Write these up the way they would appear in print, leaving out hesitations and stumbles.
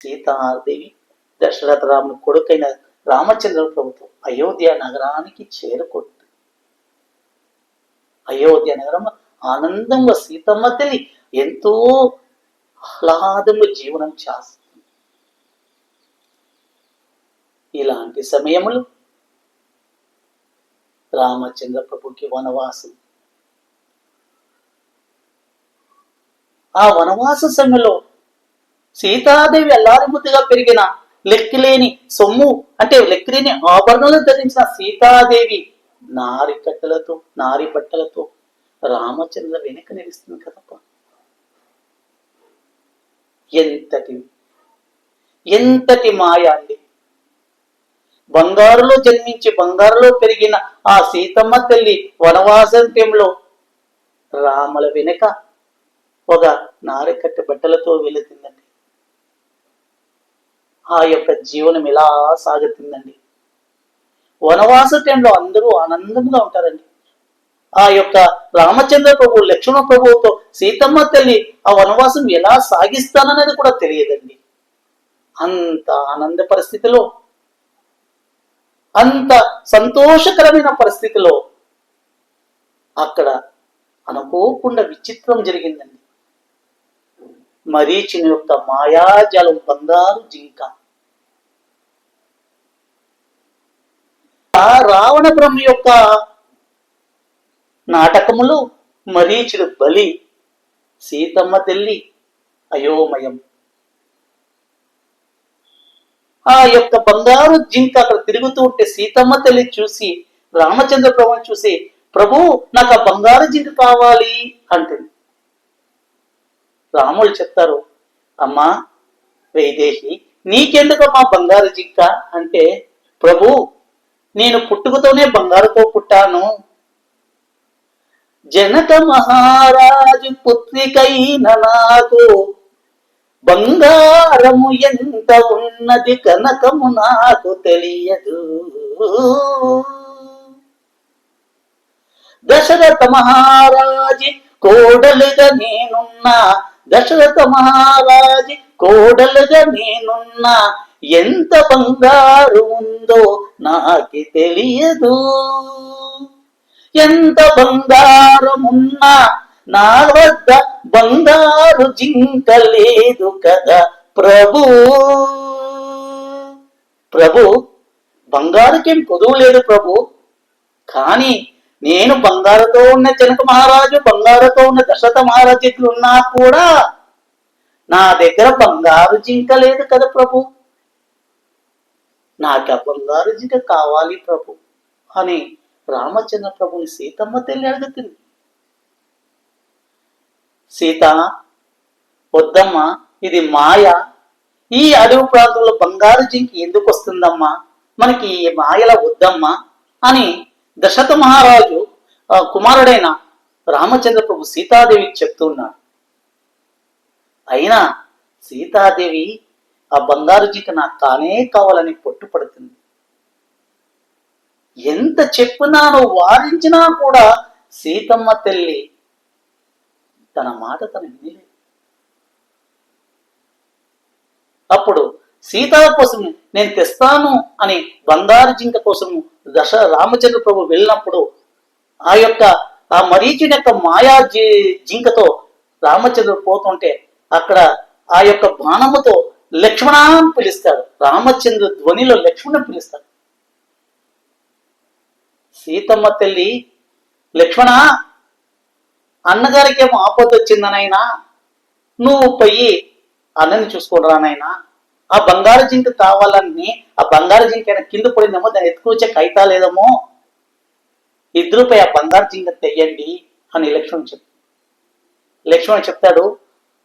సీతాదేవి దశరథ రాముని కొడుకైన రామచంద్ర ప్రభుత్వం అయోధ్య నగరానికి చేరుకుంటుంది. అయోధ్య నగరం ఆనందంగా సీతమ్మ తల్లి ఎంతో ఆహ్లాదంగా జీవనం చేస్తుంది. ఇలాంటి సమయములు రామచంద్ర ప్రభుకి వనవాసం. ఆ వనవాస సమయంలో సీతాదేవి అల్లారిముద్దుగా పెరిగిన లెక్కలేని సొమ్ము అంటే లెక్కలేని ఆభరణాలు ధరించిన సీతాదేవి నారి బట్టలతో రామచంద్ర వెనుక నిలుస్తుంది కదప్ప. ఎంతటి మాయ అండి. బంగారులో జన్మించి బంగారులో పెరిగిన ఆ సీతమ్మ తల్లి వనవాసంలో రాముల వెనుక ఒక నారికట్ట బట్టలతో వెళుతుందండి. ఆ యొక్క జీవనం ఎలా సాగుతుందండి. వనవాస టైంలో అందరూ ఆనందంగా ఉంటారండి. ఆ యొక్క రామచంద్ర ప్రభు లక్ష్మణ ప్రభువుతో సీతమ్మ తల్లి ఆ వనవాసం ఎలా సాగిస్తాననేది కూడా తెలియదండి. అంత ఆనంద పరిస్థితిలో, అంత సంతోషకరమైన పరిస్థితిలో అక్కడ అనుకోకుండా విచిత్రం జరిగిందండి. మరీచిని యొక్క మాయాజాలం బంగారు జింక. ఆ రావణ బ్రహ్మ యొక్క నాటకములు మరీచుడు బలి, సీతమ్మ తల్లి అయోమయం. ఆ యొక్క బంగారు జింక అక్కడ తిరుగుతూ ఉంటే సీతమ్మ తల్లి చూసి రామచంద్ర ప్రభుని చూసి, ప్రభు నాకు ఆ బంగారు జింక కావాలి అంటుంది. రాములు చెప్తారు, అమ్మా వైదేహి నీకెందుకమ్మా బంగారు జింక అంటే, ప్రభు నేను పుట్టుకతోనే బంగారుతో పుట్టాను. జనక మహారాజు పుత్రికైన నాకు బంగారము ఎంత ఉన్నది కనకము నాకు తెలియదు. దశరథ మహారాజి కోడలుగా నేనున్నా, దశరథ మహారాజి కోడలుగా నేనున్నా, ఎంత బంగారు ఉందో నాకు తెలియదు. ఎంత బంగారమున్నా నా వద్ద బంగారు జింక లేదు కదా ప్రభు. ప్రభు బంగారుకేం కొదువు లేదు ప్రభు, కానీ నేను బంగారుతో ఉన్న జనక మహారాజు, బంగారుతో ఉన్న దశరథ మహారాజు ఉన్నా కూడా నా దగ్గర బంగారు జింక లేదు కదా ప్రభు, నాకు ఆ బంగారు జింక కావాలి ప్రభు అని రామచంద్ర ప్రభుని సీతమ్మ తల్లి అడుగుతుంది. సీత వద్దమ్మా, ఇది మాయ. ఈ అడవి ప్రాంతంలో బంగారు జింకి ఎందుకు వస్తుందమ్మా, మనకి ఈ మాయల వద్దమ్మా అని దశరథ మహారాజు కుమారుడైన రామచంద్ర ప్రభు సీతాదేవికి చెప్తున్నాడు. అయినా సీతాదేవి ఆ బంగారు జింక నాకు కానే కావాలని పట్టుపడుతుంది. ఎంత చెప్పినానో వారించినా కూడా సీతమ్మ తల్లి తన మాట తను వినలేదు. అప్పుడు సీత కోసం నేను తెస్తాను అని బంగారు జింక కోసం రామచంద్ర ప్రభు వెళ్ళినప్పుడు ఆ మరీచుని యొక్క మాయా జింకతో రామచంద్రుడు పోతుంటే అక్కడ ఆ యొక్క బాణముతో లక్ష్మణ అని పిలుస్తాడు. రామచంద్ర ధ్వనిలో లక్ష్మణ పిలుస్తాడు. సీతమ్మ తల్లి, లక్ష్మణ అన్నగారికి ఏమో ఆపద వచ్చిందనైనా, నువ్వు పోయి అన్నని చూసుకొని రానైనా, ఆ బంగారు జింక కావాలని, ఆ బంగారు జింక కింద పడిందేమో, దాన్ని ఎత్తుకొచ్చే కైతా లేదేమో, ఇద్దరుపై ఆ బంగారు జింక తెయ్యండి అని లక్ష్మణ్ చెప్తాడు,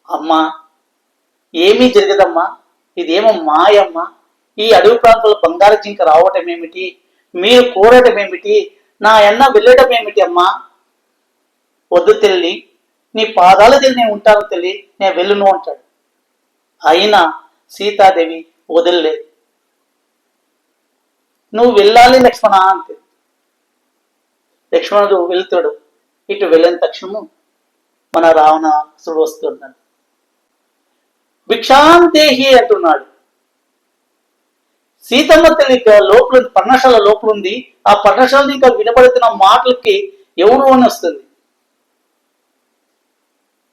అమ్మా ఏమీ జరగదమ్మా, ఇదేమో మాయమ్మ. ఈ అడవి ప్రాంతంలో బంగారు జింక రావటం ఏమిటి, మీరు కోరటం ఏమిటి, నా అన్న వెళ్ళటం ఏమిటి అమ్మా, వద్దు తెల్లి, నీ పాదాల దగ్గర నేను ఉంటాను తెల్లి, నేను వెళ్ళును అంటాడు. అయినా సీతాదేవి వదిలలేదు. నువ్వు వెళ్ళాలి లక్ష్మణ అంతే. లక్ష్మణుడు వెళ్తాడు. ఇటు వెళ్ళిన తక్షణము మన రావణాసురుడు వస్తున్నాడు. భిక్షాంతేహి అంటున్నాడు. సీతమ్మ తల్లి లోపల పర్ణశాల లోపల ఉంది. ఆ పర్ణశాల ఇంకా వినబడుతున్న మాటలకి ఎవరు అని వస్తుంది.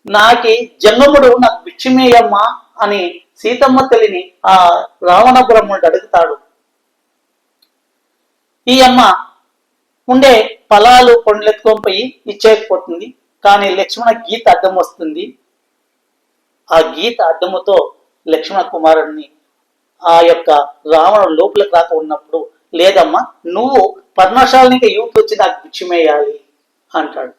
నాకి జంగముడు నాకు భిక్షమేయమ్మా అని సీతమ్మ తల్లిని ఆ రావణ బ్రహ్మణుడు అడుగుతాడు. ఈ అమ్మ ఉండే ఫలాలు పండ్లెత్తుకొని పోయి ఇచ్చేకపోతుంది. కానీ లక్ష్మణ గీత అడ్డం వస్తుంది. ఆ గీత అడ్డముతో లక్ష్మణ కుమారుడిని ఆ యొక్క రావణుడు లోపలికి రాక ఉన్నప్పుడు, లేదమ్మా నువ్వు పర్ణశాలని యూత్ వచ్చి నాకు భిక్షమేయాలి అంటాడు.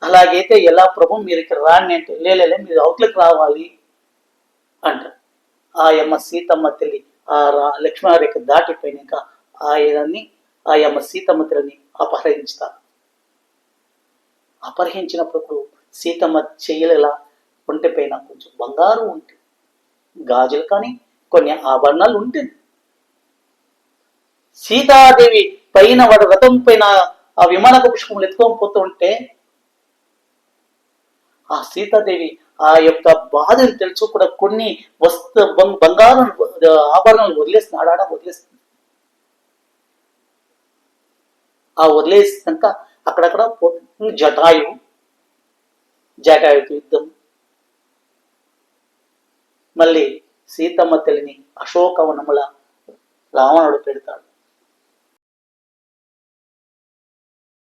అలాగైతే ఎలా ప్రభు మీరు ఇక్కడ రాని అంటే, లేలే మీరు అవుట్లోకి రావాలి అంటాడు. ఆ యమ్మ సీతమ్మ తల్లి ఆ లక్ష్మణ రేఖ దాటిపోయినాక ఆయనని ఆ యమ్మ సీతమ్మ తల్లిని అపహరిస్తారు. అపహరించినప్పుడు సీతమ్మ చెయ్యలేలా ఒంటి పైన కొంచెం బంగారు ఉంటుంది, గాజులు కానీ కొన్ని ఆభరణాలు ఉంటుంది. సీతాదేవి పైన వాడు రథం పైన ఆ విమానక పుష్పములు ఎత్తుకొని పోతూ ఉంటే ఆ సీతాదేవి ఆ యొక్క బాధను తెలుసు కూడా కొన్ని బంగారు ఆభరణాలు వదిలేస్తుంది, ఆడాడ వదిలేస్తుంది. ఆ వదిలేసినాక అక్కడక్కడ పోతుంది. జటాయుతో యుద్ధం. మళ్ళీ సీతమ్మ తల్లిని అశోకవనముల రావణుడు పెడతాడు.